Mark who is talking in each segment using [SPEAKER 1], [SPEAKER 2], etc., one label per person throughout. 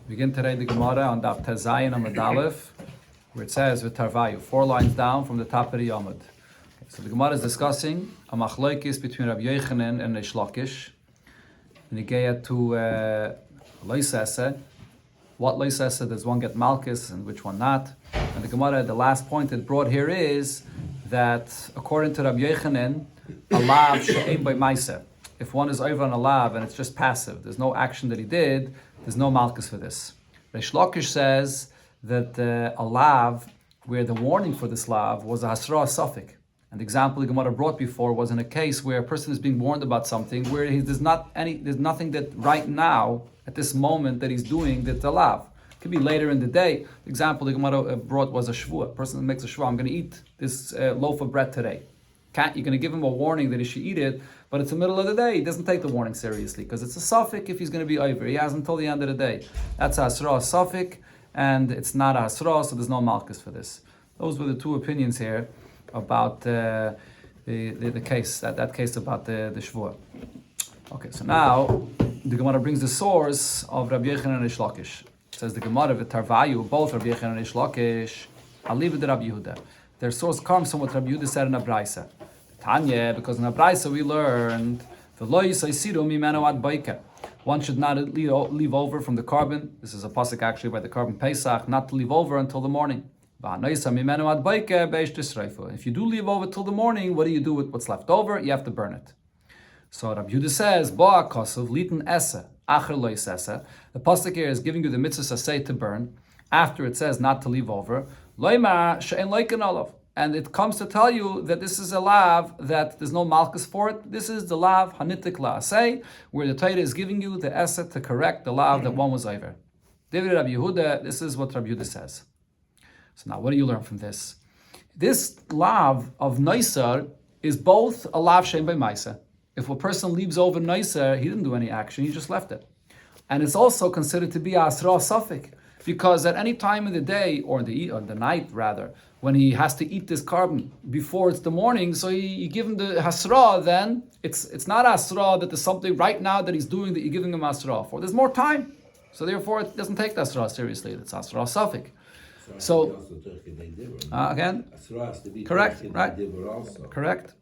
[SPEAKER 1] Begin today the Gemara on Daf Tezayin Amud Aleph, where it says V'tarvayu, 4 lines down from the top of the Amud. Okay, so the Gemara is discussing a machlokes between Rabbi Yochanan and Reish Lakish. And he gave to Loisese. What Loisese does one get Malchus and which one not? And the Gemara, the last point it brought here is that according to Rabbi Yochanan, a lav she'ein by ma'aseh. If one is over on a lav and it's just passive, there's no action that he did, there's no malchus for this. Reish Lakish says that a lav, where the warning for this lav was a hasra suffix. And the example the Gemara brought before was in a case where a person is being warned about something where there's nothing that right now, at this moment that he's doing that's a lav. It could be later in the day. The example the Gemara brought was a shvua. A person makes a shvua, I'm going to eat this loaf of bread today. You're going to give him a warning that he should eat it, but it's the middle of the day. He doesn't take the warning seriously because it's a suffix if he's going to be over. He has until the end of the day. That's a hasra suffix, and it's not a hasra, so there's no malchus for this. Those were the two opinions here about the case, that case about the shvua. Okay, so now the Gemara brings the source of Rabbi Yochanan and Reish Lakish. It says the Gemara v'tarvayu, both Rabbi Yochanan and Reish Lakish, I'll leave it to Rabbi Yehuda. Their source comes from what Rabbi Yehuda said in a Braisa. Tanya, because in a Braisa we learned one should not leave over from the carbon. This is a pasuk actually by the carbon Pesach, not to leave over until the morning. If you do leave over till the morning, what do you do with what's left over? You have to burn it. So Rabbi Yehuda says, the pasuk here is giving you the mitzvah saseh to burn. After it says not to leave over, and it comes to tell you that this is a lav that there's no malchus for it. This is the lav hanitik la'aseh, where the Torah is giving you the esed to correct the lav that one was over. David Rabbi Yehuda, this is what Rabbi Yehuda says. So now, what do you learn from this? This lav of Neisar is both a lav shein by ma'aseh. If a person leaves over Neisar, he didn't do any action, he just left it. And it's also considered to be a asra suffix, because at any time of the day, or the night rather, when he has to eat this carbon before it's the morning, so you give him the hasra, then it's not hasra that there's something right now that he's doing that you're giving him hasra for. There's more time. So therefore it doesn't take the hasra seriously. It's hasra suffix. So, again, correct, right? Correct.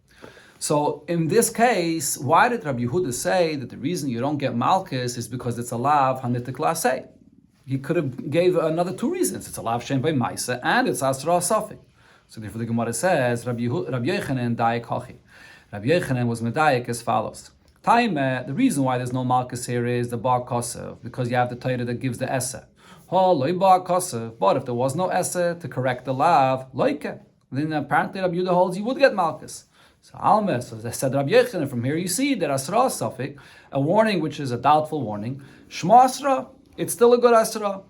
[SPEAKER 1] So in this case, why did Rabbi Yehuda say that the reason you don't get malchus is because it's a lav hanitik la'aseh? He could have gave another 2 reasons. It's a lav shein by ma'aseh and it's asra suffix. So therefore the Gemara says Rabbi Yochanan daik hachi. Rabbi Yochanan was medayik as follows. The reason why there's no malchus here is the bar kosev, because you have the Torah that gives the eseh. But if there was no eseh to correct the lav, then apparently Rabbi Yehuda holds you would get malchus. So Alma, so they said Rabbi Yochanan, from here you see that asra suffix, a warning which is a doubtful warning, shma asra, it's still a good asra.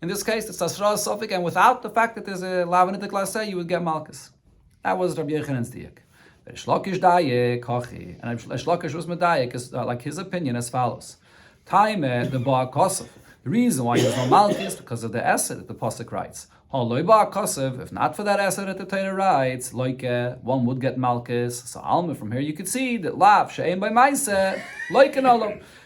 [SPEAKER 1] In this case, it's asra suffix, and without the fact that there's a lavanitik laseh, you would get malchus. That was Rabbi Yochanan's diak. Reish Lakish dayek hachi, and Reish Lakish was medayek, like his opinion as follows: Time the bar kosov. The reason why there's no malchus is because of the esed that the pasuk writes. If not for that esed that the Torah writes, one would get malchus. So Alma, from here you could see that lav she'ein by ma'aseh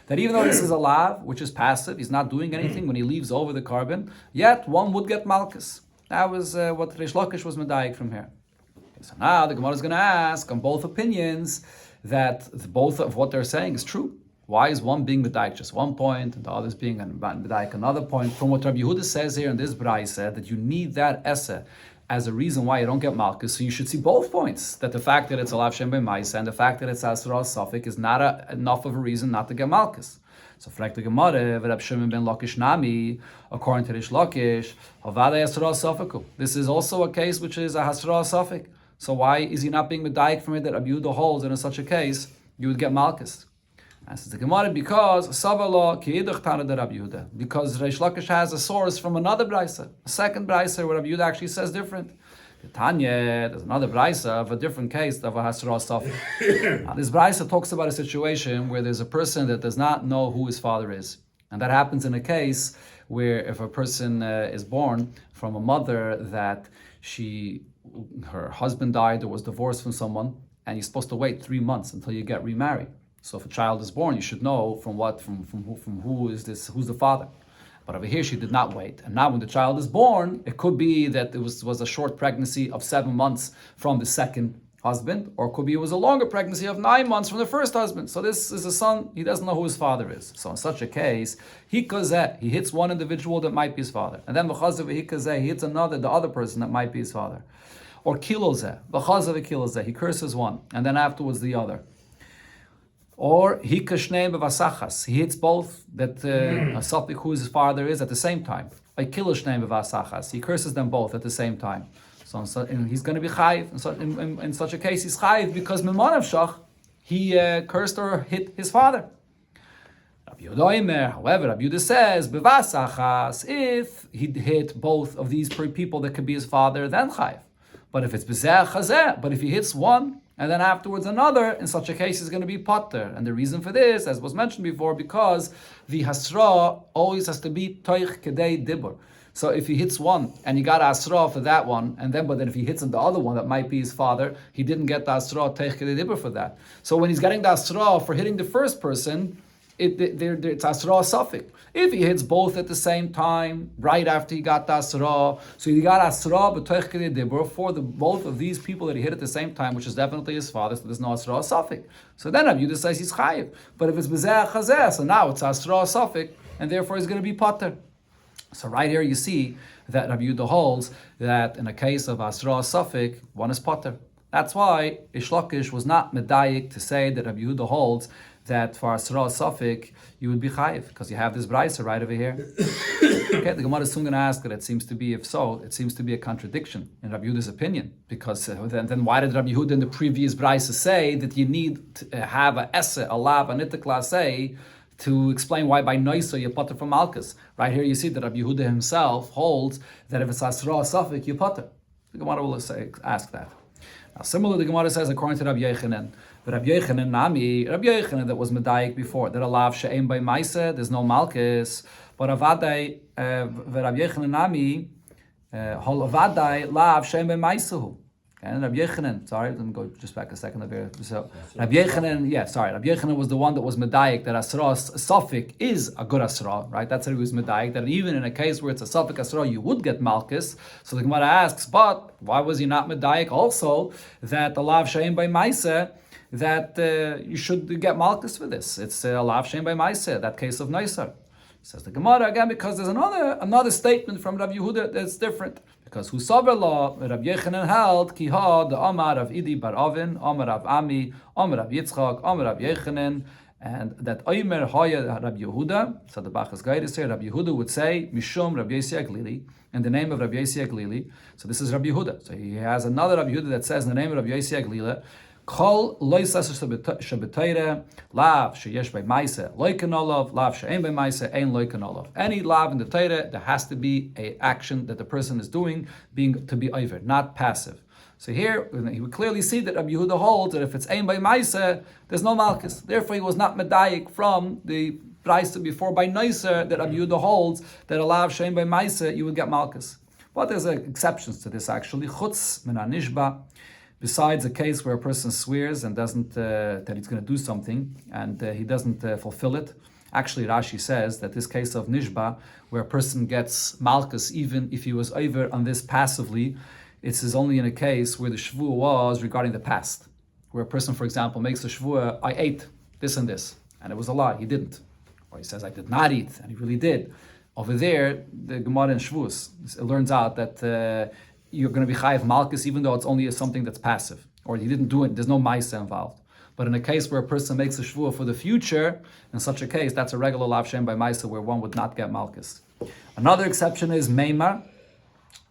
[SPEAKER 1] that even though this is a lav, which is passive, he's not doing anything when he leaves over the carbon, yet one would get malchus. That was what Reish Lakish was medayik from here. Okay, so now the Gemara is going to ask on both opinions that both of what they're saying is true. Why is one being medayik just one point and the other is being medayik another point? From what Rabbi Yehuda says here in this Braisa, that you need that eseh as a reason why you don't get malchus. So you should see both points, that the fact that it's a lav shein by ma'aseh and the fact that it's asra suffix is not enough of a reason not to get malchus. So for the Gemara, Reb Shimon ben Lakish nami, according to Reish Lakish, havada asra suffix. This is also a case which is a hasra suffix. So why is he not being medayik from it that Rabbi Yehuda holds that in such a case you would get malchus? Says the Gemara, because Savala Ki'idach Tana de Rabbi Yehuda. Because Reish Lakish has a source from another Braisa, a second Braisa where Rabbi Yehuda actually says different. Tanya, there's another Braisa of a different case of a Hasra Suffix. Now this Braisa talks about a situation where there's a person that does not know who his father is. And that happens in a case where if a person is born from a mother that her husband died or was divorced from someone, and you're supposed to wait 3 months until you get remarried. So if a child is born, you should know from who is this, who's the father. But over here, she did not wait. And now when the child is born, it could be that it was a short pregnancy of 7 months from the second husband, or it could be it was a longer pregnancy of 9 months from the first husband. So this is a son, he doesn't know who his father is. So in such a case, he hits one individual that might be his father. And then he hits the other person that might be his father. Or kilozeh, he curses one, and then afterwards the other. Or hikashnei bevasachas, he hits both that a suffix who his father is at the same time. A kiloshnei bevasachas, he curses them both at the same time. So he's going to be chayiv. In such a case, he's chayiv because memanav shach, he cursed or hit his father. Rabbi Yehuda, however, Rabbi Yehuda says bevasachas, if he hit both of these people that could be his father, then chayiv. But if it's bezeh chazeh, but if he hits one and then afterwards another, in such a case he's going to be potter. And the reason for this, as was mentioned before, because the hasra always has to be toich kedei dibur. So if he hits one and he got asra for that one, but then if he hits the other one that might be his father, he didn't get the asra toich kedei dibur for that. So when he's getting the asra for hitting the first person, it's asra suffix. If he hits both at the same time, right after he got the asra, so he got asra b'toich kedei dibur for both of these people that he hit at the same time, which is definitely his father, so there's no asra suffix. So then Rabbi Yehuda says he's chayiv. But if it's bezeh chazeh, so now it's asra suffix, and therefore he's going to be potter. So right here you see that Rabbi Yehuda holds that in a case of asra suffix, one is potter. That's why Ish Lakish was not medayik to say that Rabbi Yehuda holds that for asra suffix you would be chayiv, because you have this brayser right over here. Okay, the Gemara is soon going to ask that it seems to be, if so, it seems to be a contradiction in Rabbi Yehuda's opinion, because then why did Rabbi Yehuda in the previous brayser say that you need to have a esse, a lav, a nitikla say to explain why by noisa you potter from malchus? Right here you see that Rabbi Yehuda himself holds that if it's asra suffix you potter. The Gemara will ask that. Now, similarly, the Gemara says, according to Rabbi Yochanan, Rabbi Yochanan that was medayik before, that a lav she'em by maise, there's no malchus, but avadai, Rabbi Yochanan nami, hol avadai lav she'em by maisehu. And Rabbi Yochanan, sorry, let me go just back a second over. So Rabbi Yochanan was the one that was medayik that asra suffix is a good asra, right? That's how he was medayik, that even in a case where it's a suffix asra, you would get malchus. So the Gemara asks, but why was he not medayik also that the lav she'em by maise, that you should get malchus for this? It's a lav she'em by maise, that case of Neisar. Says the Gemara again, because there's another statement from Rabbi Yehuda that's different. Because who saw law, Rabbi Yochanan held, ki ha the Amar of Idi bar Avin, Amar of Ami, Amar of Yitzchak, Amar of Yochanan, and that Omer Haya Rabbi Yehuda. So the Bachas guide is here. Rabbi Yehuda would say Mishum Rabbi Yossi Aglili, in the name of Rabbi Yossi Aglili. So this is Rabbi Yehuda. So he has another Rabbi Yehuda that says in the name of Rabbi Yossi Aglili, Kol loisas shabbatayre lav sheyesh by maise loikanolav lav she'en by maise ein loikanolav. Any lav in the Torah, there has to be a action that the person is doing, being to be over, not passive. So here you would clearly see that Rabbi Yehuda holds that if it's ein by maise, there's no malchus. Therefore, he was not medayik from the brayser before by noiser that Rabbi Yehuda holds that a lav she'en by maise you would get malchus. But there's exceptions to this actually. Chutz min hanishba. Besides a case where a person swears and doesn't that he's going to do something and he doesn't fulfill it. Actually, Rashi says that this case of nishba, where a person gets malchus even if he was over on this passively, it is only in a case where the shvuah was regarding the past. Where a person, for example, makes a shvuah, I ate this and this, and it was a lie, he didn't. Or he says, I did not eat, and he really did. Over there, the Gemara in Shvuos, it learns out that you're going to be chayiv malchus even though it's only something that's passive, or he didn't do it, there's no ma'isa involved. But in a case where a person makes a shvuah for the future, in such a case, that's a regular lav shem by ma'isa where one would not get malchus. Another exception is meimar.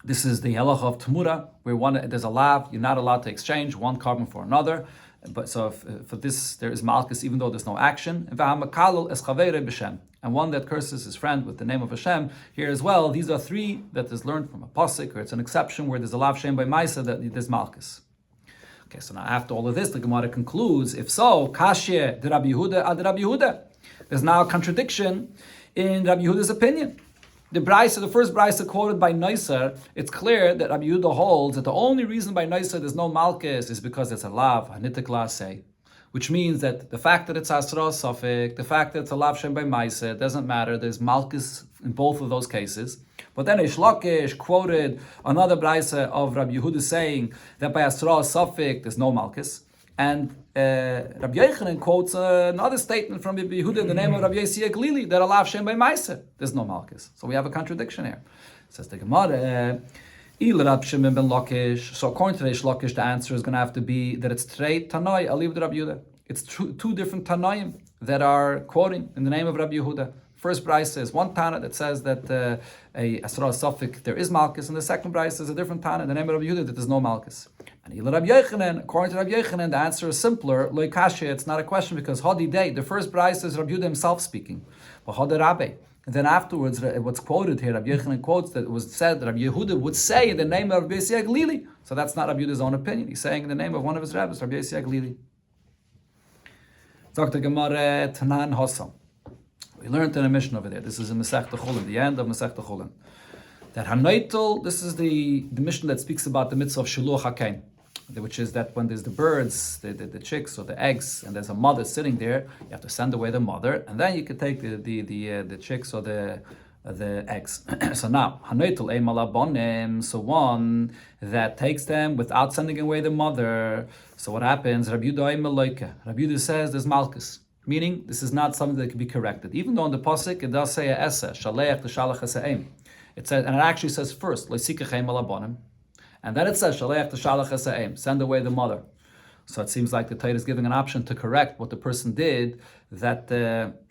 [SPEAKER 1] This is the halacha of Tamura, where there's a lav, you're not allowed to exchange one carbon for another. But so for this, there is malchus even though there's no action. And one that curses his friend with the name of Hashem. Here as well, these are three that is learned from a pasuk, or it's an exception where there's a lav shem by maisa that there's malchus. Okay, so now after all of this, the Gemara concludes, if so, kashye de Rabbi Yehuda ad Rabbi Yehuda. There's now a contradiction in Rabbi Yehuda's opinion. The first brayser quoted by Neisar, it's clear that Rabbi Yehuda holds that the only reason by Neisar there's no malchus is because it's a lav, a nitik laseh, which means that the fact that it's Asra Safik, the fact that it's a Lav Shem by Maisa, doesn't matter. There's Malkus in both of those cases. But then Reish Lakish quoted another Braisa of Rabbi Yehuda saying that by Asra Safik there's no Malkus. And Rabbi Yochanan quotes another statement from Rabbi Yehuda in the name of Rabbi Yossi Glili that a Lav Shem by Maisa, there's no Malkus. So we have a contradiction here. Says the Gemara, so according to Reish Lakish, the answer is going to have to be that it's Trei Tanoi, Aliv de Rabbi Yehuda. It's two different Tanoim that are quoting in the name of Rabbi Yehuda. First Braisa is one Tana that says that a Asra Safik there is Malkus, and the second Braisa is a different Tana in the name of Rabbi Yehuda that there's no Malkus. And Rabbi Yochanan, according to Rabbi Yochanan, the answer is simpler. Lo Kasha, it's not a question because Hadi Day, the first Braisa is Rabbi Yehuda himself speaking. But Hadi Rabbi. And then afterwards, what's quoted here, Rabbi Yochanan quotes that it was said that Rabbi Yehuda would say in the name of Rabbi Yossi Glili. So that's not Rabbi Yehuda's own opinion. He's saying in the name of one of his rabbis, Rabbi Yossi Glili. Dr. Gemara Tanan Hossam. We learned in a mission over there. This is in Masech Chulin, the end of Masech Chulin. That Hanoitel, this is the mission that speaks about the mitzvah of Shiluach HaKain, which is that when there's the birds, the chicks or the eggs, and there's a mother sitting there, you have to send away the mother, and then you can take the chicks or the eggs. So now, Hanoitel Ein Malabonim, so one that takes them without sending away the mother. So what happens? Rabbi Yehuda Ein Meloika. Rabbi Yehuda says there's Malkus. Meaning, this is not something that can be corrected. Even though in the pasuk it does say a esa, shaleach t'shalach esa'im. It says, and it actually says first, loisikachem alabonim, and then it says shaleach t'shalach esa'im, send away the mother. So it seems like the Torah is giving an option to correct what the person did that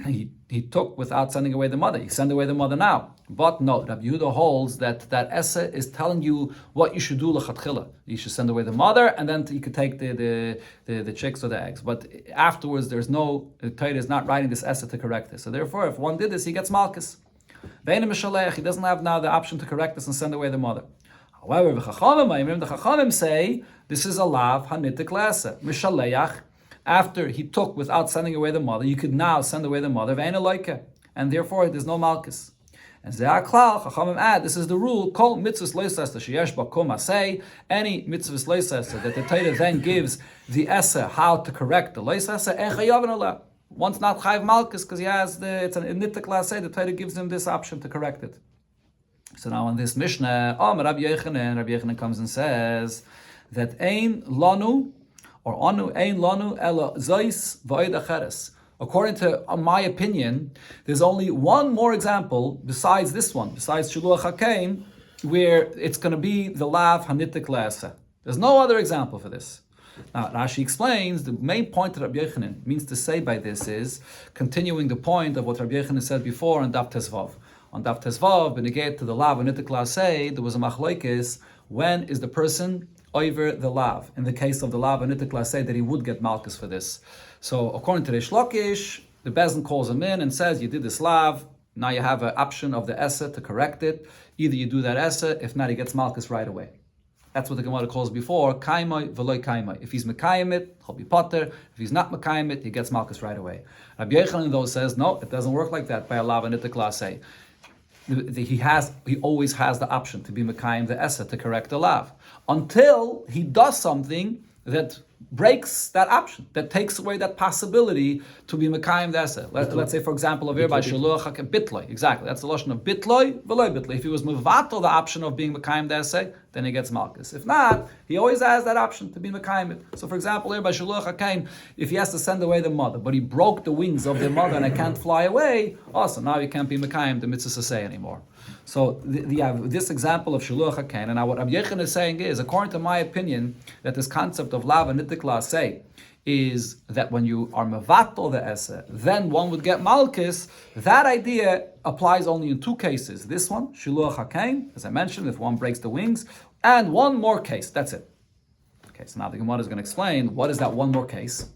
[SPEAKER 1] he took without sending away the mother. He send away the mother now. But no, Rabbi Yehuda holds that essa is telling you what you should do l'chatchila. You should send away the mother, and then you could take the chicks or the eggs. But afterwards, the Torah is not writing this essa to correct this. So therefore, if one did this, he gets malchus. He doesn't have now the option to correct this and send away the mother. However, the Chachamim say this is a lav hanitik lasa mishaleach. After he took without sending away the mother, you could now send away the mother, and therefore there's no malchus. And Ze'aklal, Chachamim add, this is the rule, kol mitzvahs loisesta sheyesh bakum asay, any mitzvahs loisesta that the Torah then gives the essa how to correct the loisesta, en chayavin ala. Once not chayav malchus, because he has it's an nitik lasay, the Torah gives him this option to correct it. So now in this Mishnah, Rabbi Yochanan comes and says that ein lanu, or anu ein lanu ela zois v'oid acheres. According to my opinion, there's only one more example besides this one, besides Shiluach HaKain, where it's going to be the lav hanitik la'aseh. There's no other example for this. Now, Rashi explains the main point that Rabbi Yochanan means to say by this is continuing the point of what Rabbi Yochanan said before on Daf Tezvav. On Daf Tezvav, benegate to the lav hanitik la'aseh, there was a machlokes, when is the person over the lav? In the case of the lav hanitik la'aseh, that he would get malchus for this. So according to Reish Lakish, the Bezin calls him in and says, you did this lav, now you have an option of the essa to correct it. Either you do that essa, if not, he gets malchus right away. That's what the Gemara calls before, kaimai v'loy kaimai. If he's mekayim it, he'll be potter. If he's not mekayim it, he gets malchus right away. Rabbi Yochanan though says, no, it doesn't work like that by a lav hanitik la'aseh. He always has the option to be mekayim the essa to correct the lav, until he does something that breaks that option, that takes away that possibility to be mekayim the essa. Let's say, for example, over here by Shiluach HaKain, bitloi, exactly, that's the lashon of bitloi, v'loi bitloi. If he was mevatel the option of being mekayim the essa, then he gets malchus. If not, he always has that option to be mekayim it. So, for example, here by Shiluach HaKain, if he has to send away the mother, but he broke the wings of the mother and it can't fly away, also now he can't be mekayim the mitzvah saseh anymore. So this example of Shiluach HaKain, and now what Rabbi Yochanan is saying is, according to my opinion, that this concept of lav hanitik la'aseh is that when you are mevatel the essa, then one would get malchus. That idea applies only in two cases. This one, Shiluach HaKain, as I mentioned, if one breaks the wings, and one more case. That's it. Okay, so now the Gemara is going to explain what is that one more case,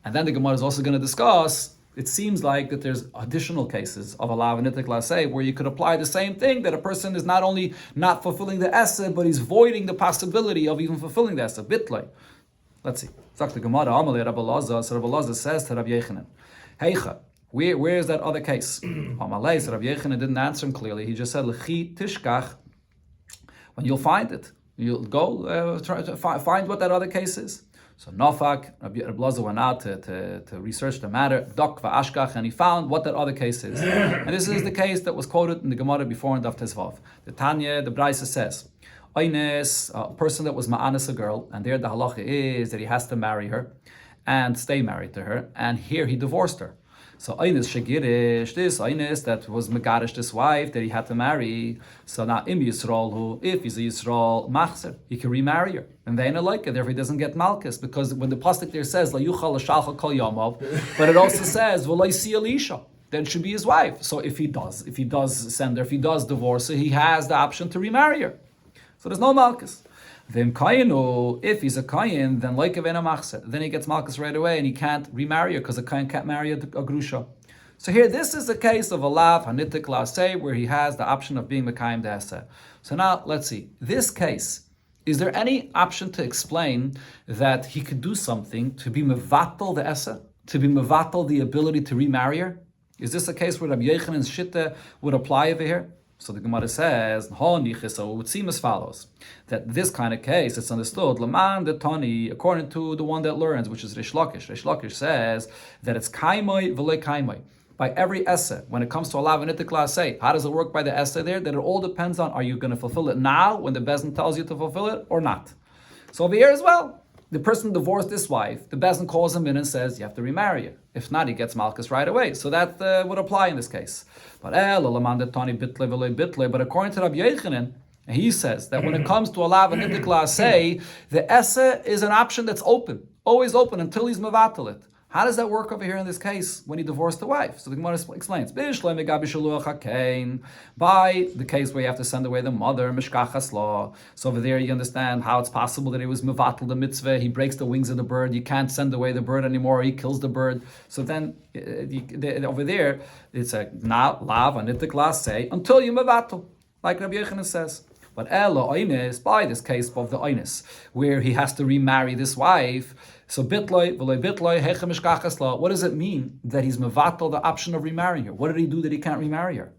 [SPEAKER 1] and then the Gemara is also going to discuss. It seems like that there's additional cases of a lav hanitik la'aseh where you could apply the same thing, that a person is not only not fulfilling the essa, but he's voiding the possibility of even fulfilling the essa. Bitloi. Let's see. Zok the Gemara, Amalei Rabbi Lazar. So Rabbi Lazar says to Rabbi Yochanan, Heicha, where is that other case? Amalei, so Rabbi Yochanan didn't answer him clearly. He just said, L'chi tishkach, when you'll find it. You'll go try to find what that other case is. So Nofak, Rabbi Blaza went out to research the matter, Dok va'ashkach, and he found what that other case is. And this is the case that was quoted in the Gemara before in Daf Tezvav. The Tanya, the Braisa says, Oynes, a person that was ma'anis a girl, and there the halacha is that he has to marry her and stay married to her, and here he divorced her. So Oynes shegirish, this Oynes that was megarish, this wife that he had to marry. So now im Yisrael, if he's a Yisrael machzer, he can remarry her. And they ain't like it, therefore he doesn't get malchus, because when the pasuk there says la yuchal l'shalcha kol yamav, but it also says v'lo si elisha, then it should be his wife. So if he does send her, if he does divorce her, he has the option to remarry her. So there's no malchus. Then Kayinu, if he's a Kayin, then like Avena Machse, then he gets Malchus right away and he can't remarry her because a Kayin can't marry a Grusha. So here, this is the case of a Lav Hanitik Laseh, where he has the option of being Mekayim De'aseh. So now, let's see. This case, is there any option to explain that he could do something to be Mevatel De'aseh, to be Mevatel the ability to remarry her? Is this a case where Rabbi Yechanan's Shitta would apply over here? So the Gemara says, so it would seem as follows, that this kind of case, it's understood, Laman de Tani, according to the one that learns, which is Rish Lakish. Rish Lakish says that it's kaimoi v'le kaimoi. By every essay, when it comes to Allah and Itikla say, how does it work by the essay there? That it all depends on, are you going to fulfill it now when the Bezin tells you to fulfill it or not? So over here as well, the person divorced this wife, the Bezin calls him in and says, you have to remarry her. If not, he gets Malchus right away. So that would apply in this case. But according to Rabbi Yechanan, he says that when it comes to Allah and Itikla say, the essay is an option that's open, always open until he's mevatel it. How does that work over here in this case when he divorced the wife? So the Gemara explains, by the case where you have to send away the mother, mishkachas law. So over there you understand how it's possible that he was mevatel the mitzvah, he breaks the wings of the bird, you can't send away the bird anymore, he kills the bird. So then over there, it's a not lav, anitik la say, until you mevatel, like Rabbi Yechanan says. But Ella Oynes, by this case of the Oynes, where he has to remarry this wife, so bitloi, v'loi bitloi, hechem ishkachas la, what does it mean that he's mevatel the option of remarrying her? What did he do that he can't remarry her?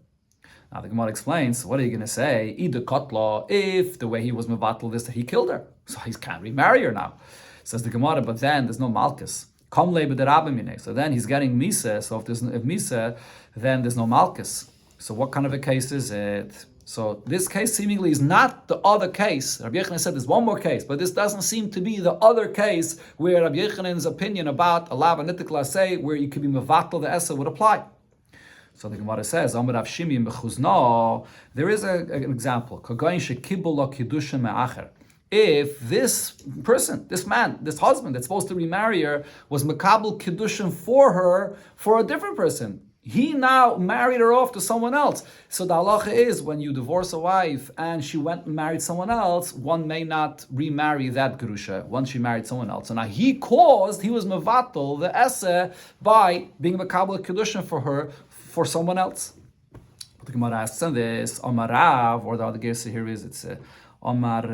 [SPEAKER 1] Now the Gemara explains, what are you going to say? Ida kotla, if the way he was mevatel this, that he killed her, so he can't remarry her now. Says the Gemara, but then there's no malchus. So then he's getting misa, so if misa, then there's no malchus. So what kind of a case is it? So this case seemingly is not the other case. Rabbi Yechanan said there's one more case, but this doesn't seem to be the other case where Rabbi Yechanan's opinion about Allah v'nitik laseh, where you could be mevatel the esa, would apply. So the Gemara says, Amar Rav Shimi b'chuzna, there is an example. If this person, this man, this husband that's supposed to remarry her was makabel kiddushin for her, for a different person, he now married her off to someone else. So the halacha is, when you divorce a wife and she went and married someone else, one may not remarry that grusha once she married someone else. So now he was mevatel the esse by being makabel kiddushin for her, for someone else. But the Gemara asks on this, Amar Rav, or the other case here is, it's Amar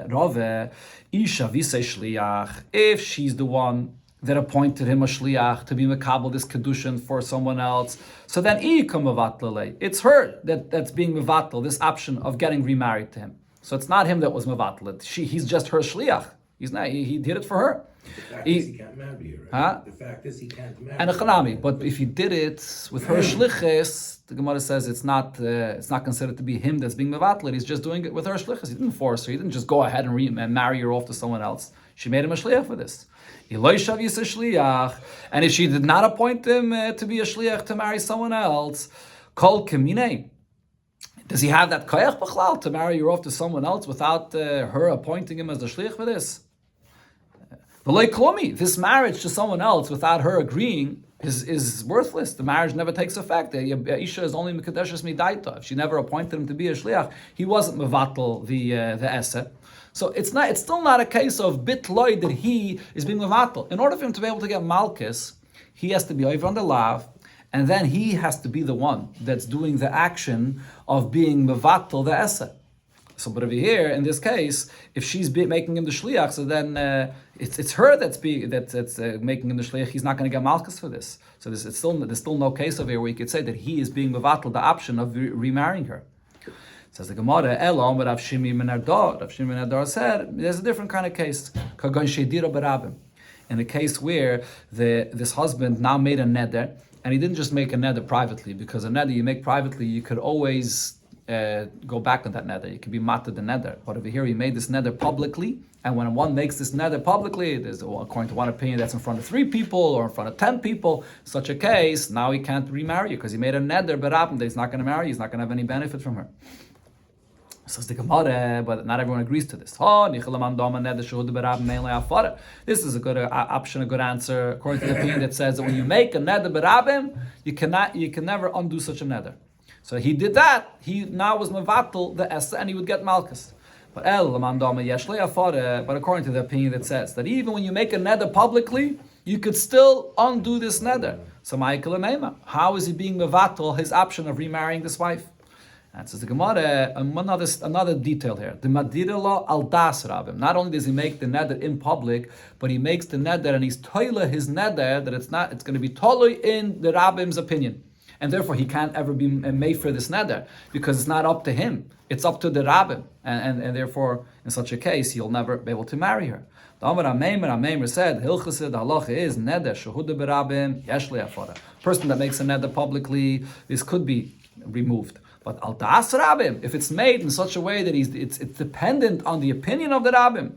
[SPEAKER 1] Rove, Isha v'sei shliach, if she's the one that appointed him a shliach to be mekabel this kedushin for someone else, so then it's her that's being mevatel this option of getting remarried to him. So it's not him that was mevatel. He's just her shliach. He's not. He did it for her.
[SPEAKER 2] The fact is he can't marry her. Right? The fact is he can't marry. And a
[SPEAKER 1] chanami, but if he did it with her shlichus, the Gemara says it's not considered to be him that's being mevatel. He's just doing it with her shlichus. He didn't force her. He didn't just go ahead and marry her off to someone else. She made him a shliach for this. And if she did not appoint him to be a shliach to marry someone else, kol kemine, does he have that koyach b'chlal to marry her off to someone else without her appointing him as the shliach for this? This marriage to someone else without her agreeing is worthless. The marriage never takes effect. Isha is only mikadeshes midaita. If she never appointed him to be a shliach, he wasn't mevatel the esse. So it's still not a case of bitloy that he is being mevatel. In order for him to be able to get malchus, he has to be over on the lav, and then he has to be the one that's doing the action of being mevatel the esse. So, but over here in this case, if she's making him the shliach, so then it's her that's making him the shliach. He's not going to get malchus for this. So there's still no case over here where you could say that he is being mevatel the option of remarrying her. Says the Gemara, Elam, but Rav Shimi ben Ardor said there's a different kind of case. in a case where this husband now made a neder, and he didn't just make a neder privately, because a neder you make privately, you could always go back on that neder. You could be matter the neder. But over here, he made this neder publicly, and when one makes this neder publicly, there's, according to one opinion, that's in front of 3 people or in front of 10 people. Such a case, now he can't remarry you because he made a neder, but that he's not going to marry you. He's not going to have any benefit from her. Says the Gemara, but not everyone agrees to this. This is a good option, a good answer, according to the opinion that says that when you make a neder berabim, you can never undo such a neder. So he did that. He now was mevatel the essa, and he would get malchus. But according to the opinion that says that even when you make a neder publicly, you could still undo this neder. So how is he being mevatel his option of remarrying this wife? And says the Gemara, another detail here. The Madirala al das Rabbim. Not only does he make the neder in public, but he makes the neder and he's toila his neder that it's going to be totally in the Rabbim's opinion. And therefore he can't ever be made for this neder because it's not up to him. It's up to the Rabbim. And therefore, in such a case, he'll never be able to marry her. The Amar HaMeimer said, Hilchased halacha is neder shehuda berabim yesh le'afara. Person that makes a neder publicly, this could be removed. But al das rabbim, if it's made in such a way that it's dependent on the opinion of the rabbim,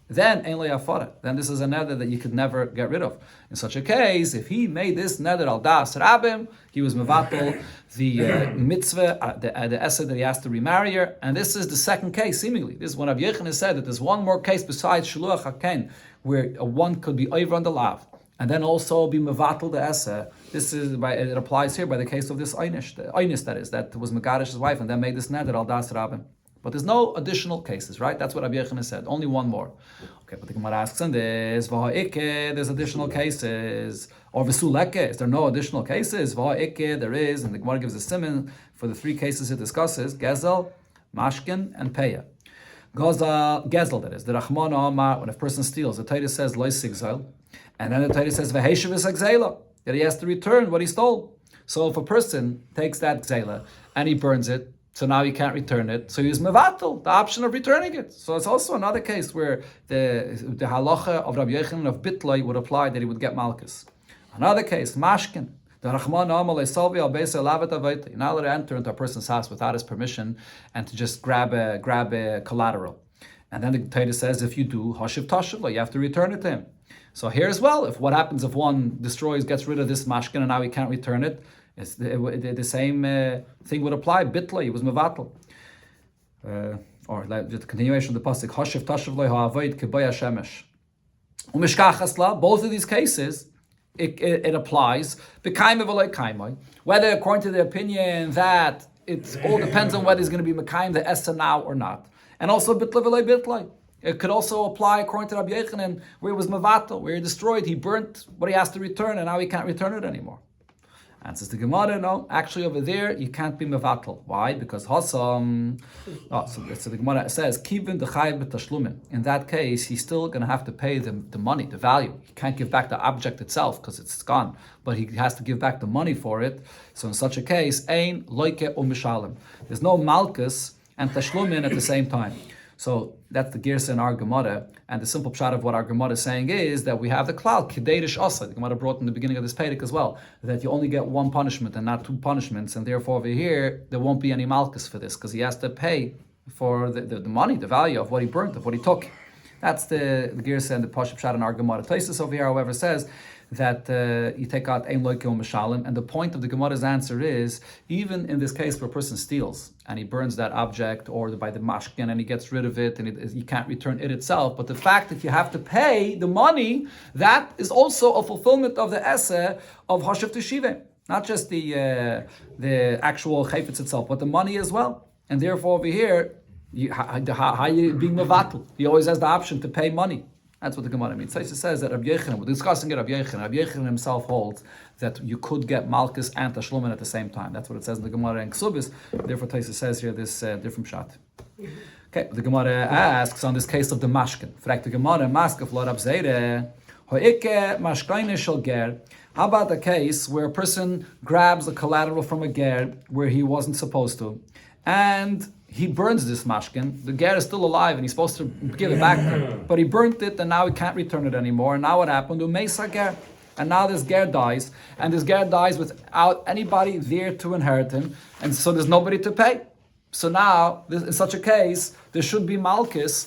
[SPEAKER 1] then ein le'afara. Then this is a neder that you could never get rid of. In such a case, if he made this neder al das rabbim, he was mevatel the mitzvah, the essay that he has to remarry her. And this is the second case, seemingly. This is when Rabbi Yochanan said that there's one more case besides shluach haken, where one could be over on the lav, and then also be mevatel the essay. This is it applies here by the case of this einish, the einish that was Megadish's wife and then made this neder al das rabbim. But there's no additional cases, right? That's what Rabbi Yochanan said. Only one more. Okay, but the Gemara asks on this, there's additional cases. Or v'suleke, is there no additional cases? There is, and the Gemara gives a siman for the 3 cases it discusses: Gezel, Mashkin, and Peya. Gezel, that is, the Rachmana Amar, when a person steals, the Torah says, Lois sigzel, and then the Torah says, V'heshev is that he has to return what he stole. So if a person takes that gzela and he burns it, so now he can't return it, so he's mevatel, the option of returning it. So it's also another case where the halacha of Rabbi Yochanan of bitlai would apply, that he would get malchus. Another case, mashkin. The Rahman Amalei Salvi al Beisa Lavet Avait. You're not allowed to enter into a person's house without his permission and to just grab a collateral. And then the Torah says, if you do, hashiv tashiv, you have to return it to him. So here as well, if what happens if one gets rid of this mashkin and now he can't return it, it's the same thing would apply. Bitla, he was mevatel. Or like the continuation of the pasuk, hashiv tashiv lo ha'avoid kibaya shemesh. Umishkachas, both of these cases, it applies. Whether according to the opinion that it all depends on whether he's going to be mekayim the essa now or not, and also bitla v'lei bitlai. It could also apply according to Rabbi Yochanan, where it was mevatel, where he destroyed, he burnt what he has to return, and now he can't return it anymore. And says the Gemara, no, actually over there you can't be mevatel. Why? Because hasam. So the Gemara says, kivin d'chayv b'tashlumin. In that case, he's still going to have to pay the money, the value. He can't give back the object itself because it's gone, but he has to give back the money for it. So in such a case, ein loike u'mishalim. There's no malchus and tashlumin at the same time. So that's the girsa in our Gemara, and the simple pshat of what our Gemara is saying is that we have the klal kederish asa. The Gemara brought in the beginning of this pedic as well, that you only get one punishment and not 2 punishments, and therefore over here there won't be any malchus for this because he has to pay for the money, the value of what he burnt, of what he took. That's the girsa and the pashup pshat in our Gemara. Taisus over here, however, says that you take out ein loikel mishalim, and the point of the Gemara's answer is, even in this case where a person steals and he burns that object or by the mashkin and he gets rid of it and he can't return it itself, but the fact that you have to pay the money, that is also a fulfillment of the esse of hashiv teshive, not just the actual chayfetz itself, but the money as well. And therefore over here, how are you being mevatel? He always has the option to pay money. That's what the Gemara means. It says that Rabbi Yochanan, we're discussing it, Rabbi Yochanan himself holds that you could get malchus and tashlumin at the same time. That's what it says in the Gemara in Ksubis. Therefore, Taisa says here this different shot. Okay, the Gemara asks on this case of the mashkin. Fragt the Gemara, maskef lo Rab Zeire, hoike mashkaine shel ger. How about the case where a person grabs a collateral from a ger where he wasn't supposed to, and he burns this mashkin. The ger is still alive, and he's supposed to give it back, but he burnt it, and now he can't return it anymore. And now what happened? Umesa ger. And now this ger dies, and this ger dies without anybody there to inherit him, and so there's nobody to pay. So now, in such a case, there should be malchus,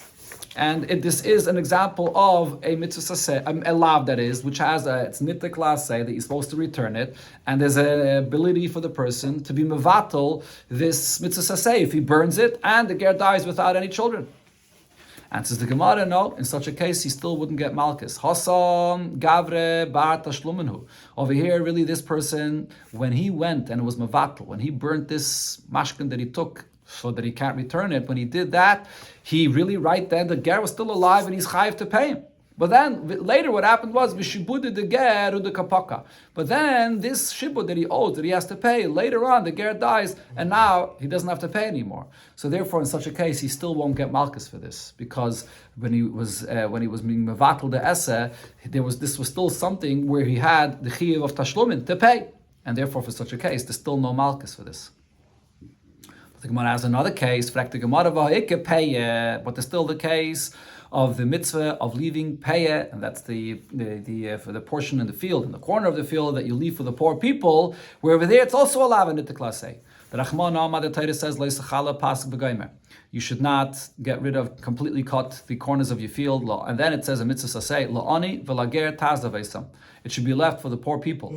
[SPEAKER 1] and this is an example of a mitzvah saseh, a lav that is, which has it's nitik laseh that you're supposed to return it, and there's an ability for the person to be mevatel this mitzvah saseh if he burns it, and the ger dies without any children. And says the Gemara, no, in such a case, he still wouldn't get malchus. Hasam gavre bar tashlumenhu. Over here, really, this person, when he went and it was mevatel, when he burnt this mashkin that he took so that he can't return it, when he did that, he really, right then, the ger was still alive and he's chayiv to pay him. But then, later what happened was, v'shibud the ger u'de kapaka. But then, this shibud that he owes, that he has to pay, later on, the ger dies, and now he doesn't have to pay anymore. So therefore, in such a case, he still won't get malchus for this, because when he was being mevatel the eseh, this was still something where he had the chiyuv of tashlumin to pay. And therefore, for such a case, there's still no malchus for this. The Gemara has another case, but there's still the case of the mitzvah of leaving payah, and that's the for the portion in the field, in the corner of the field that you leave for the poor people, where over there it's also a lav in the klasei. The Rachman Amad the Torah says leisachala pasuk b'gomer. You should not get rid of, completely cut the corners of your field, and then it says a mitzvah sasei la'ani v'lager tazavesam. It should be left for the poor people.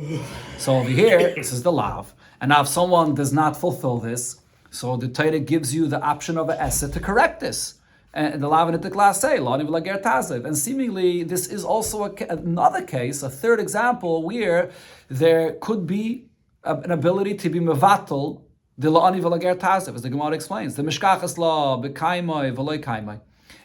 [SPEAKER 1] So over here this is the lav, and now if someone does not fulfill this, so the Torah gives you the option of an esed to correct this. And the lav in the class say, and seemingly this is also another case, a third example, where there could be an ability to be mevatel the la'ani v'lager tazev, as the Gemara explains. The mishkachas law b'kaimai v'loy kaimai.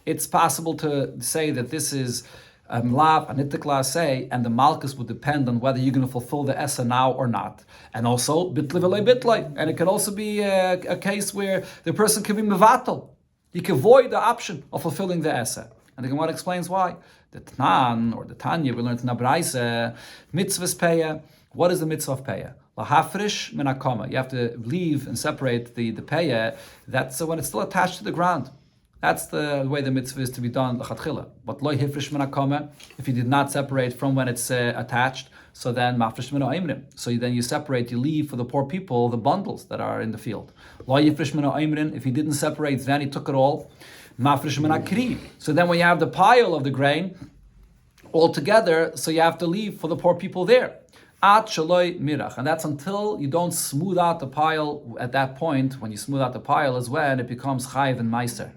[SPEAKER 1] It's possible to say that this is lav anitik say, and the malchus would depend on whether you're going to fulfill the essa now or not. And also bitlay v'loy bitlay, and it could also be a case where the person can be mevatel. You can avoid the option of fulfilling the Esa. And the Gemara explains why. The Tanan, or the Tanya, we learned in Abraisa, mitzvahs peya. What is the mitzvah of peya? Lahafrish minakoma. You have to leave and separate the peya. That's when it's still attached to the ground. That's the way the mitzvah is to be done, l'chatchila. But lo hifrish minakoma, if you did not separate from when it's attached, so then mafresh mino aimrim. So then you separate, you leave for the poor people the bundles that are in the field. Lo yifresh mino aimrim. If he didn't separate, then he took it all. Mafresh mino akri. So then when you have the pile of the grain all together, so you have to leave for the poor people there. At shaloi mirach, and that's until you don't smooth out the pile. At that point, when you smooth out the pile, is when it becomes chayiv and meiser.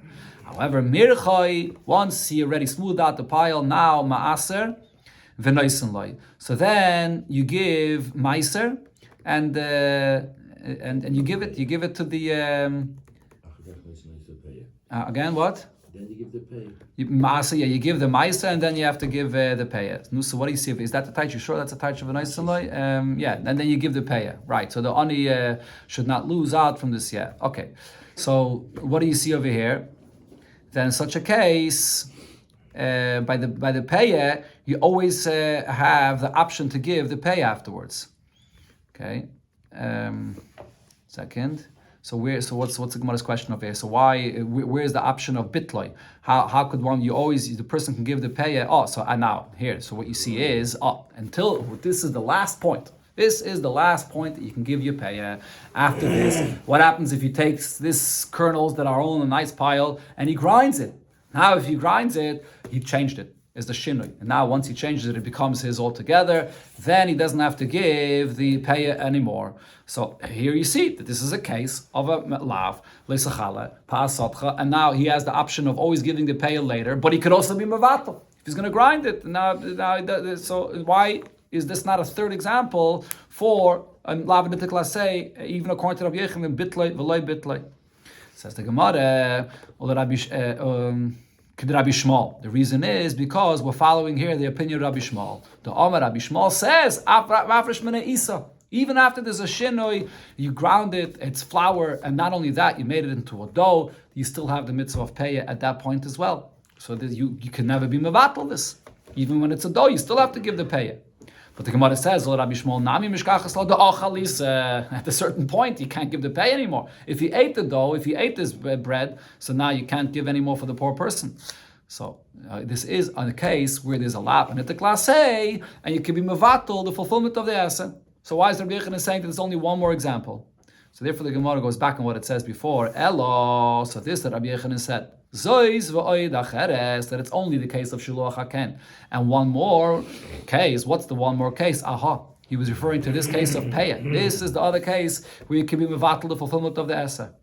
[SPEAKER 1] However, mirchai, once he already smoothed out the pile, now ma'aser. So then you give meiser, and you give it to the again what?
[SPEAKER 2] Then you give the pay.
[SPEAKER 1] You give the meiser, and then you have to give the payah. So what do you see? Is that the taich? You sure that's a taich of a nice yeah, and then you give the payah. Right. So the ani should not lose out from this yet. Okay. So what do you see over here? Then in such a case, by the payah, you always have the option to give the pay afterwards. Okay, second. So what's the Gemara's question over here? So where's the option of bitloi? How could the person can give the payah? Now here. So what you see is until this is the last point. This is the last point that you can give your payah. After this, what happens if he takes this kernels that are all in a nice pile and he grinds it? Now, if he grinds it, he changed it. Is the shinui. And now, once he changes it, it becomes his altogether. Then he doesn't have to give the payah anymore. So here you see that this is a case of a lav, leisachala, pa'asotcha, and now he has the option of always giving the payah later, but he could also be mevatel. If he's going to grind it, so why is this not a third example for lav nitik lasei, even according to Rabbi Yechim, bitlei v'loy bitlei? Says the Gemara, Rabbi Shmuel. The reason is because we're following here the opinion of Rabbi Shmuel. The Omer Rabbi Shmuel says, even after there's a shinoi, you ground it, it's flour, and not only that, you made it into a dough, you still have the mitzvah of payah at that point as well. So that you can never be mevatel this. Even when it's a dough, you still have to give the payah. But the Gemara says, Rabbi Shmuel, Nami mishkachas lo da'achalis. At a certain point, you can't give the pay anymore. If he ate the dough, if he ate this bread, so now you can't give any more for the poor person. So this is a case where there's a lap and at the class A, and you can be mevatel the fulfillment of the asa. So why is Rabbi Yochanan saying that there's only one more example? So therefore the Gemara goes back on what it says before. Elo, so this that Rabbi Yochanan said, Zois v'oid acheres, that it's only the case of shiluach haken. And one more case, what's the one more case? Aha, he was referring to this case of payah. This is the other case where you can be mevatel the fulfillment of the asa.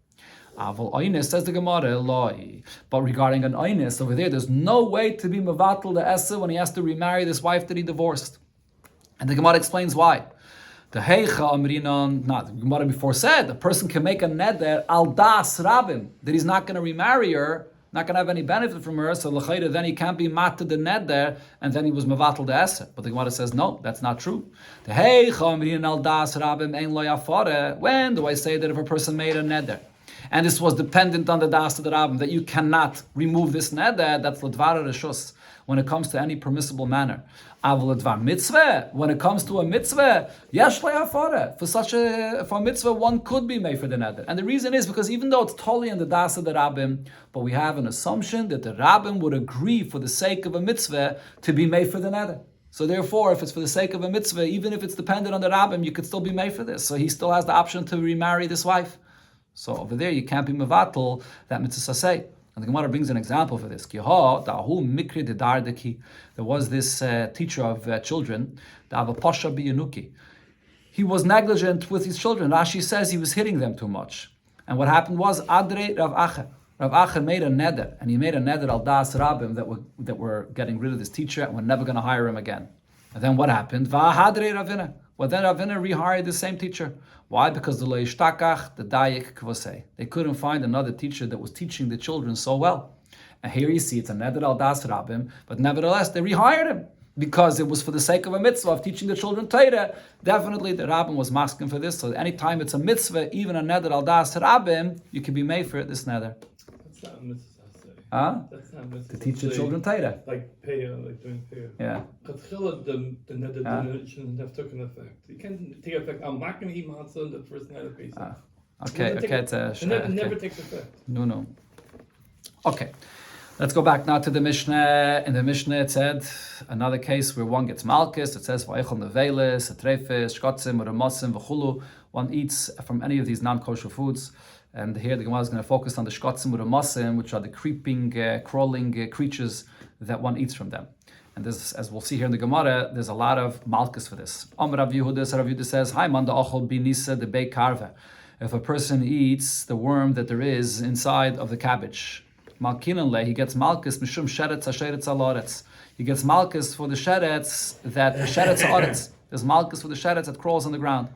[SPEAKER 1] Aval oines, says the Gemara, loi. But regarding an oines over there's no way to be mevatel the asa when he has to remarry this wife that he divorced. And the Gemara explains why. The Heicha Amrinon, not the Gemara before said, a person can make a neder al das rabim, that he's not going to remarry her, not going to have any benefit from her, so l'chayda, then he can't be mat to the neder, and then he was mevatel the asa. But the Gemara says, no, that's not true. The Heicha Amrinon al das rabim ein lo yafare. When do I say that if a person made a neder, and this was dependent on the das of the rabbim, that you cannot remove this neder, that's l'dvar reshus, when it comes to any permissible manner. Aval l'dvar mitzvah, when it comes to a mitzvah, yesh le'afara. For a mitzvah, one could be made for the neder. And the reason is because even though it's totally in the das of the rabbim, but we have an assumption that the rabbim would agree for the sake of a mitzvah to be made for the neder. So therefore, if it's for the sake of a mitzvah, even if it's dependent on the rabbim, you could still be made for this. So he still has the option to remarry this wife. So over there, you can't be mevatel that mitzvah say. And the Gemara brings an example for this. There was this teacher of children, he was negligent with his children. Rashi says he was hitting them too much. And what happened was, Adre Rav Acha. Rav Acha made a neder, and he made a neder al das rabbim that were getting rid of this teacher and we're never going to hire him again. And then what happened? Va'hadre Ravina. Well, then Ravina rehired the same teacher. Why? Because the leishtakach, the dayik kvosei. They couldn't find another teacher that was teaching the children so well. And here you see it's a neder al das rabbim, but nevertheless they rehired him because it was for the sake of a mitzvah of teaching the children Torah. Definitely the rabbim was masking for this. So anytime it's a mitzvah, even a neder al das rabbim, you can be made for it. This neder.
[SPEAKER 3] That's not a mitzvah.
[SPEAKER 1] That's not mitzvah. To teach the children Torah.
[SPEAKER 3] Like payah, like doing payah.
[SPEAKER 1] Yeah.
[SPEAKER 3] The neder shouldn't have taken effect. You can't take effect. I'm not going to eat matzah the first night of Pesach.
[SPEAKER 1] Okay.
[SPEAKER 3] It never takes effect.
[SPEAKER 1] No. Okay. Let's go back now to the Mishnah. In the Mishnah it said another case where one gets malchus. It says va'echol nevelis, atrefes, shkotzim, uramosim, v'chulu. One eats from any of these non-kosher foods. And here the Gemara is going to focus on the shkotzim uramosim, which are the creeping, crawling creatures that one eats from them. And this, as we'll see here in the Gemara, there's a lot of malchus for this. Amar Rav Yehuda says, "Hi man da achol binisa de bei karve." If a person eats the worm that there is inside of the cabbage, malkinanle, he gets malchus mishum sheretz hasheretz aloretz. He gets malchus for the sheretz that sheretz aretz. There's malchus for the sheretz that crawls on the ground.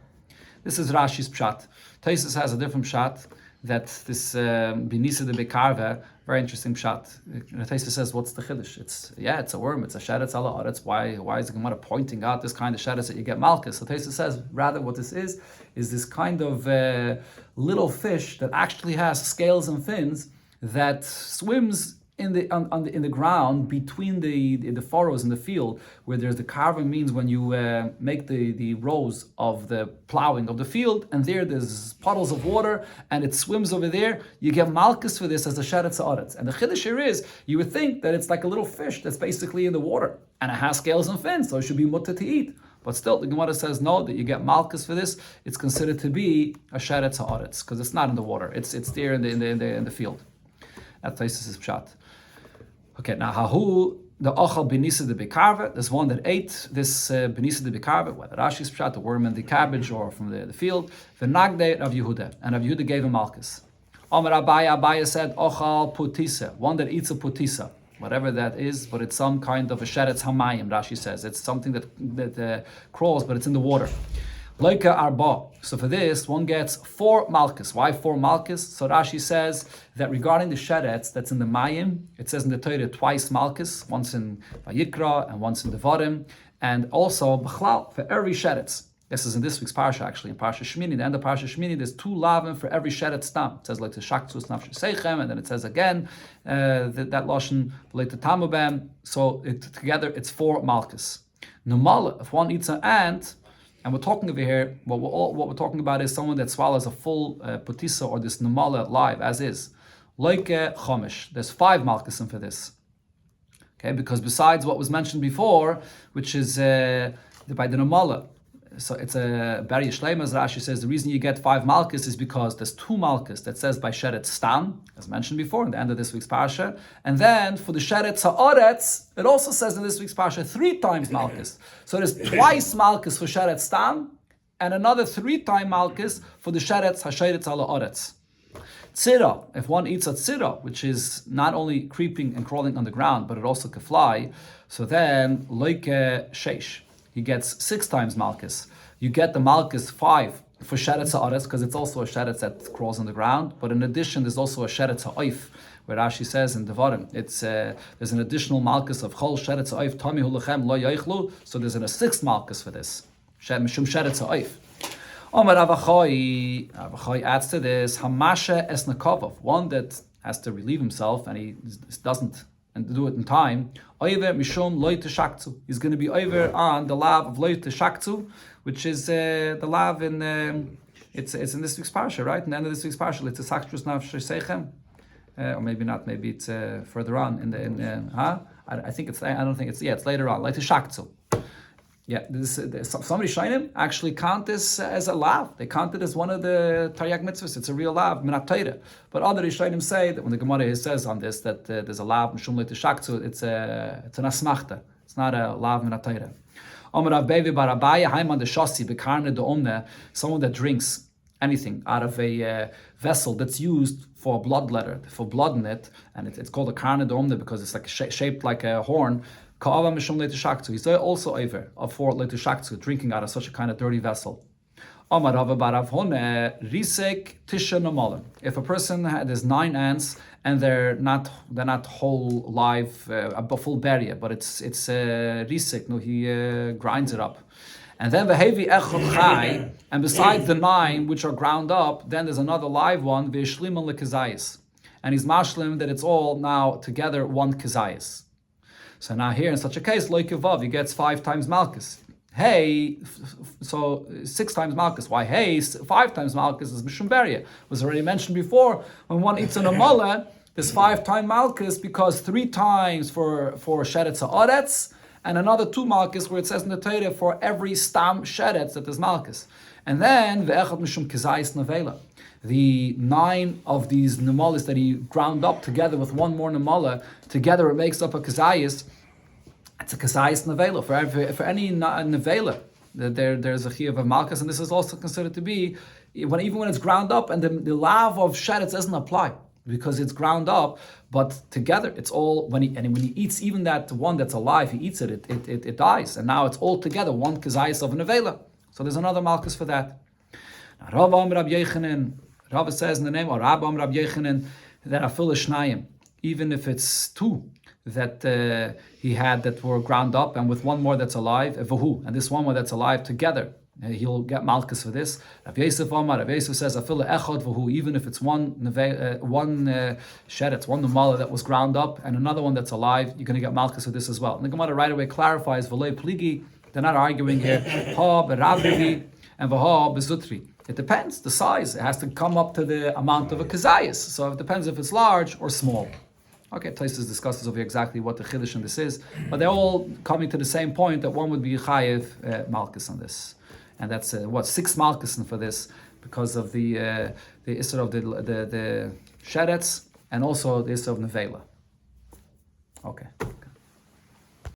[SPEAKER 1] This is Rashi's pshat. Taisus has a different pshat that this binisa de bekarve, very interesting pshat. Taisus says, what's the chiddush? It's a worm. It's a sheretz ala aretz. Why is the Gemara pointing out this kind of sheretz that you get malchus? So Taisus says, rather what this is this kind of little fish that actually has scales and fins that swims in the ground between the furrows in the field, where there's the carving means when you make the rows of the plowing of the field, and there's puddles of water, and it swims over there. You get malchus for this as a sheretz haaretz. And the chiddush here is, you would think that it's like a little fish that's basically in the water, and it has scales and fins, so it should be mutter to eat. But still, the Gemara says no, that you get malchus for this. It's considered to be a sheretz haaretz because it's not in the water. It's there in the field. That's Taisus' pshat. Okay, now hahu the ochal benisa de bekarve. There's one that ate this benisa de bekarve, whether Rashi's pshat, the worm in the cabbage, or from the field. V'nagde Rav Yehuda, and Rav Yehuda gave him malchus. Amar Abaya said ochal putisa, one that eats a putisa, whatever that is, but it's some kind of a sheretz hamayim. Rashi says it's something that crawls, but it's in the water. Loika arba. So for this, one gets 4 malchus. Why 4 malchus? So Rashi says that regarding the sheretz that's in the mayim, it says in the Torah twice malchus, once in Vayikra and once in Devarim, and also b'chlal for every sheretz. This is in this week's parsha actually, in Parsha Shmini, the end of Parsha Shmini, there's 2 lavim for every sheretz stam. It says like the shaktus nafsh seichem, and then it says again that lashon like the tamubem. So together it's 4 malchus. Numala, if one eats an ant, and we're talking over here, what we're talking about is someone that swallows a full putisa or this numala live, as is. Like chomish. There's 5 malkusim for this. Okay, because besides what was mentioned before, which is by the numala, so it's a Bari Yishleim, as Rashi says, the reason you get 5 malchus is because there's 2 malchus that says by Sheret Stam, as mentioned before in the end of this week's parsha, and then for the Sheret Ha'aretz, it also says in this week's parsha 3 times malchus. So there's twice malchus for Sheret Stam, and another 3 times malchus for the Sheret Ha'sheretz Ha'aretz. Tzira, if one eats a tzira, which is not only creeping and crawling on the ground, but it also can fly, so then like sheish, he gets 6 times malchus. You get the malchus 5 for sheretz ha'aretz, because it's also a sheretz that crawls on the ground. But in addition, there's also a sheretz ha'oif, where Rashi says in Devarim, it's there's an additional malchus of chol sheretz ha'oif tami hulechem lo yoichlu. So there's a 6th malchus for this mishum sheretz ha'oif. Omar Avachai adds to this hamasha esnakov, one that has to relieve himself and he doesn't and do it in time. Over mishum loy teshaktu. He's going to be over on the lav of loy teshaktu, which is the lav in it's in this week's parsha, right? In the end of this week's parsha, it's a saktrus nafshe seichem, or maybe not. Maybe it's further on in the I think it's. I don't think it's. Yeah, it's later on. Loy teshaktu. Yeah, somebody Shainim actually count this as a lav. They count it as one of the Taryag mitzvahs. It's a real lav, minat Torah. But other Shainim say that when the Gemara says on this that there's a lav mishum le'tishaktu, it's an asmachta. It's not a lav minat Torah. Omer Rav Bevi bar Abaye Haiman de Shasi bekarne de Omne, someone that drinks anything out of a vessel that's used for bloodlether, for blood in it, and it's called a karne de Omne because it's like shaped like a horn. He's also over for le'tishaktu, drinking out of such a kind of dirty vessel. If a person there's 9 ants and they're not whole live, a full berry, but it's risik. No, he grinds it up, and then v'hevi echad chai, and besides the 9 which are ground up, then there's another live one v'yishliman lekazayis, and he's mashlim that it's all now together one kazayis. So now here in such a case, loy kevav, he gets 5 times malchus. Hey, so 6 times malchus. Why? Hey, 5 times malchus is mishum beria. Was already mentioned before. When one eats an amala, there's 5 times malchus because 3 times for sheretz ha'aretz, and another 2 malchus where it says in the Torah for every stam sheretz that there's malchus. And then ve'echad mishum kizayis nevela. The 9 of these nemalis that he ground up together with 1 more nemala, together it makes up a kazayis. It's a kazayis nevela. For any nevela, there's a chiyuv of malchus, and this is also considered to be, even when it's ground up, and the lav of sheretz doesn't apply, because it's ground up, but together it's all, when he eats even that one that's alive, he eats it dies, and now it's all together, one kazayis of a nevela. So there's another malchus for that. Rava says in the name, or Rabam Rab Yechanan, that afil shnayim, even if it's 2 that he had that were ground up, and with 1 more that's alive, and this 1 more that's alive together, he'll get malchus for this. Rav Yosef Omar, Rav Yosef says afil echad v'hu, even if it's one sheretz, 1 numala that was ground up, and another one that's alive, you're going to get malchus for this as well. And the Gemara right away clarifies v'lei pligi. They're not arguing here. Ha b'rabbigi and v'ha b'zutri. It depends, the size. It has to come up to the amount of a kazayas. So it depends if it's large or small. Okay, Taisus discusses over exactly what the chiddush in this is, but they're all coming to the same point that one would be chayev malchus on this, and that's 6 malchus for this because of the issur of the sheretz and also the issur of nevela. Okay.